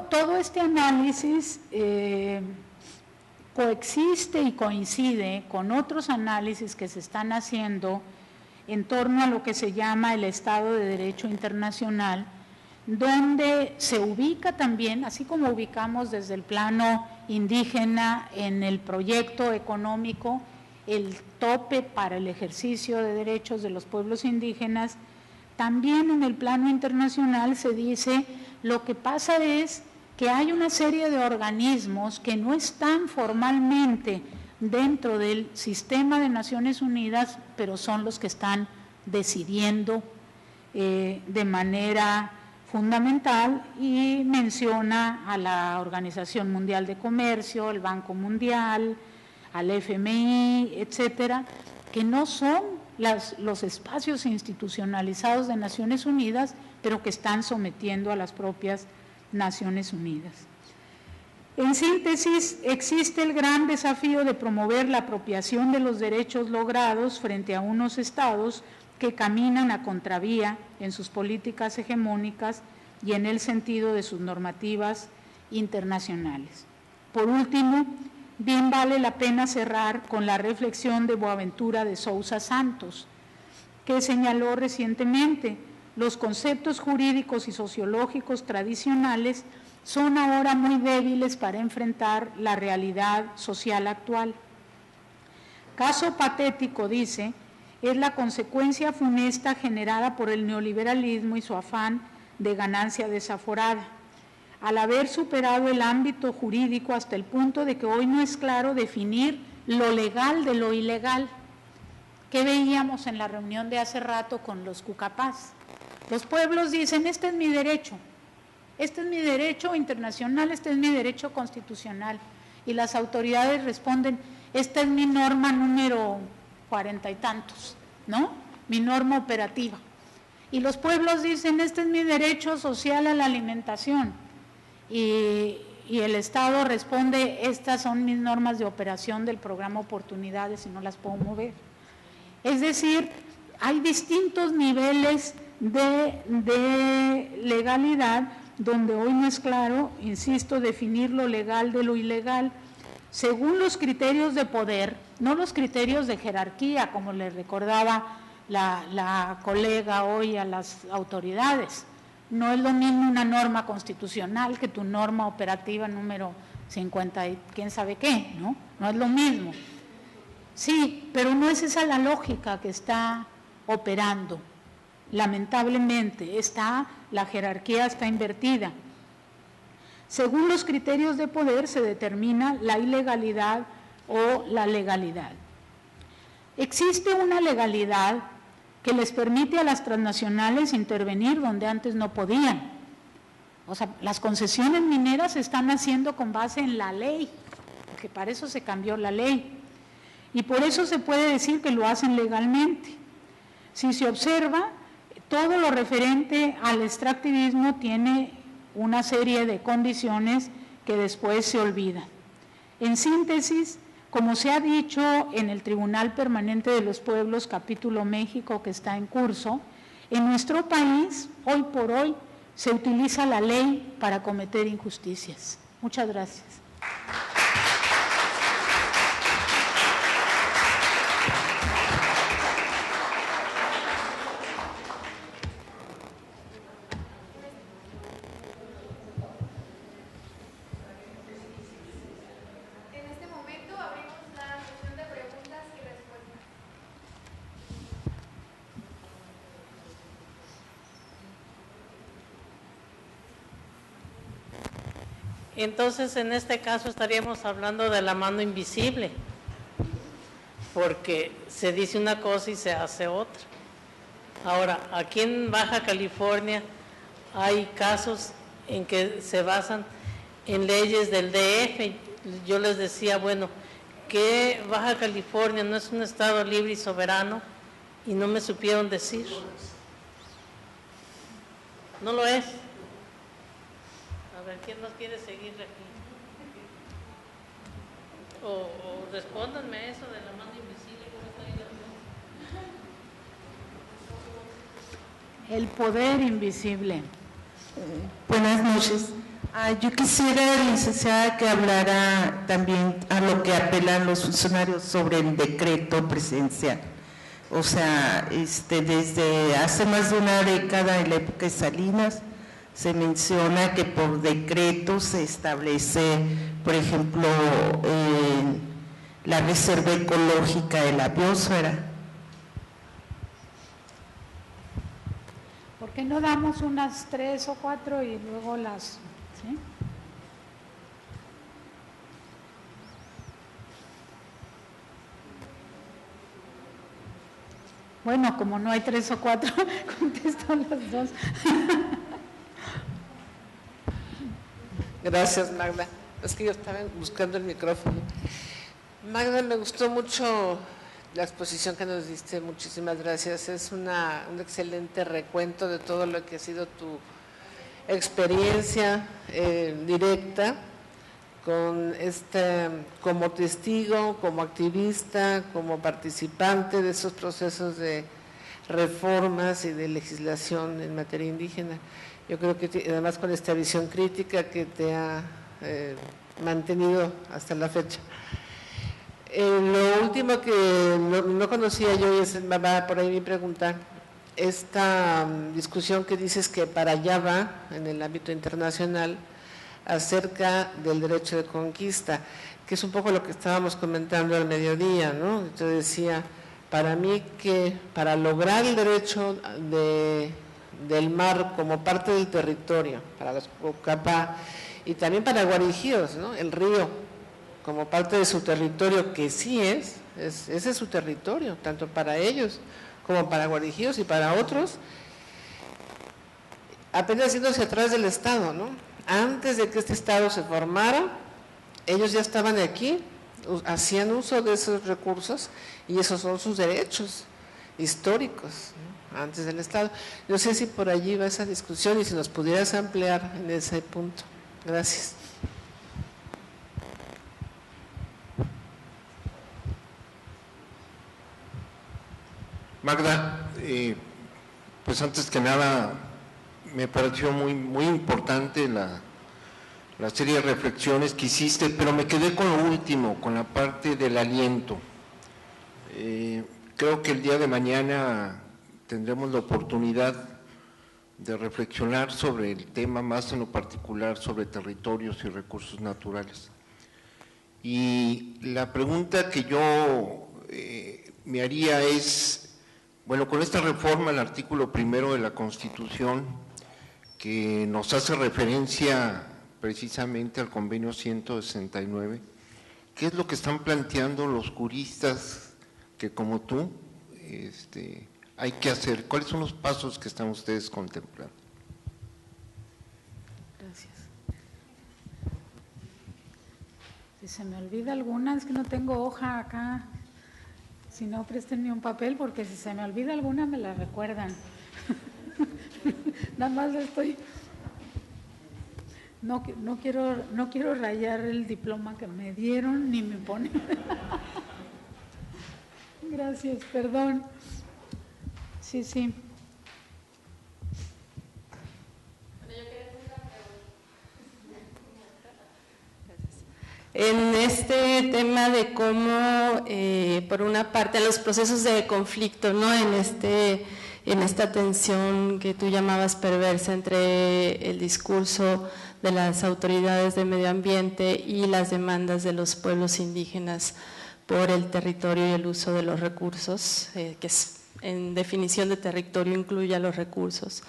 todo este análisis coexiste y coincide con otros análisis que se están haciendo en torno a lo que se llama el Estado de Derecho Internacional, donde se ubica también, así como ubicamos desde el plano indígena en el proyecto económico, el tope para el ejercicio de derechos de los pueblos indígenas, también en el plano internacional se dice lo que pasa es que hay una serie de organismos que no están formalmente dentro del sistema de Naciones Unidas, pero son los que están decidiendo de manera fundamental, y menciona a la Organización Mundial de Comercio, el Banco Mundial, al FMI, etcétera, que no son los espacios institucionalizados de Naciones Unidas, pero que están sometiendo a las propias Naciones Unidas. En síntesis, existe el gran desafío de promover la apropiación de los derechos logrados frente a unos estados que caminan a contravía en sus políticas hegemónicas y en el sentido de sus normativas internacionales. Por último, bien vale la pena cerrar con la reflexión de Boaventura de Sousa Santos, que señaló recientemente: los conceptos jurídicos y sociológicos tradicionales son ahora muy débiles para enfrentar la realidad social actual. Caso patético, dice, es la consecuencia funesta generada por el neoliberalismo y su afán de ganancia desaforada, al haber superado el ámbito jurídico hasta el punto de que hoy no es claro definir lo legal de lo ilegal. ¿Qué veíamos en la reunión de hace rato con los cucapás? Los pueblos dicen: este es mi derecho internacional, este es mi derecho constitucional, y las autoridades responden: esta es mi norma número 40 y tantos, ¿no? Mi norma operativa. Y los pueblos dicen: este es mi derecho social a la alimentación, y el Estado responde: estas son mis normas de operación del programa Oportunidades y no las puedo mover. Es decir, hay distintos niveles de legalidad donde hoy no es claro, insisto, definir lo legal de lo ilegal según los criterios de poder, no los criterios de jerarquía, como le recordaba la colega hoy a las autoridades. No es lo mismo una norma constitucional que tu norma operativa número 50 y quién sabe qué, ¿no? No es lo mismo. Sí, pero no es esa la lógica que está operando. Lamentablemente, la jerarquía está invertida. Según los criterios de poder se determina la ilegalidad o la legalidad. Existe una legalidad que les permite a las transnacionales intervenir donde antes no podían. O sea, las concesiones mineras se están haciendo con base en la ley, porque para eso se cambió la ley. Y por eso se puede decir que lo hacen legalmente. Si se observa, todo lo referente al extractivismo tiene una serie de condiciones que después se olvidan. En síntesis, como se ha dicho en el Tribunal Permanente de los Pueblos, capítulo México, que está en curso, en nuestro país, hoy por hoy, se utiliza la ley para cometer injusticias. Muchas gracias. Entonces, en este caso estaríamos hablando de la mano invisible, porque se dice una cosa y se hace otra. Ahora, aquí en Baja California hay casos en que se basan en leyes del DF. Yo les decía, bueno, que Baja California no es un estado libre y soberano, y no me supieron decir. No lo es. A ver, ¿quién nos quiere seguir aquí? O respóndanme eso de la mano invisible, ¿cómo está ahí? El poder invisible. Buenas noches. Yo quisiera, licenciada, que hablara también a lo que apelan los funcionarios sobre el decreto presidencial. O sea, desde hace más de una década, en la época de Salinas, se menciona que por decreto se establece, por ejemplo, la reserva ecológica de la biosfera. ¿Por qué no damos unas 3 o 4 y luego las... ¿sí? Bueno, como no hay 3 o 4, contesto las 2. Gracias, Magda. Es que yo estaba buscando el micrófono. Magda, me gustó mucho la exposición que nos diste, muchísimas gracias. Es un excelente recuento de todo lo que ha sido tu experiencia directa como testigo, como activista, como participante de esos procesos de reformas y de legislación en materia indígena. Yo creo que además con esta visión crítica que te ha mantenido hasta la fecha. Lo último que no conocía yo, y va por ahí mi pregunta, esta discusión que dices que para allá va en el ámbito internacional acerca del derecho de conquista, que es un poco lo que estábamos comentando al mediodía, ¿no? Yo decía, para mí que para lograr el derecho del mar como parte del territorio, para los Pucallpa y también para Guarijíos, ¿no? El río como parte de su territorio, que sí ese es su territorio, tanto para ellos como para Guarijíos y para otros, apenas yéndose atrás del Estado, ¿no? Antes de que este Estado se formara, ellos ya estaban aquí, hacían uso de esos recursos y esos son sus derechos históricos, ¿no? Antes del Estado. No sé si por allí va esa discusión y si nos pudieras ampliar en ese punto. Gracias. Magda, pues antes que nada me pareció muy importante la serie de reflexiones que hiciste, pero me quedé con lo último, con la parte del aliento. Creo que el día de mañana tendremos la oportunidad de reflexionar sobre el tema, más en lo particular sobre territorios y recursos naturales. Y la pregunta que yo me haría es, bueno, con esta reforma al artículo 1 de la Constitución, que nos hace referencia precisamente al convenio 169, ¿qué es lo que están planteando los juristas que como tú hay que hacer? ¿Cuáles son los pasos que están ustedes contemplando? Gracias. Si se me olvida alguna, es que no tengo hoja acá. Si no, préstenme un papel, porque si se me olvida alguna, me la recuerdan. Nada más estoy... No quiero rayar el diploma que me dieron, ni me ponen. Gracias, perdón. Sí. En este tema de cómo, por una parte, los procesos de conflicto, ¿no? En esta tensión que tú llamabas perversa entre el discurso de las autoridades de medio ambiente y las demandas de los pueblos indígenas por el territorio y el uso de los recursos, que es, en definición de territorio incluye a los recursos,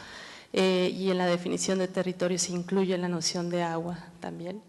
y en la definición de territorio se incluye la noción de agua también.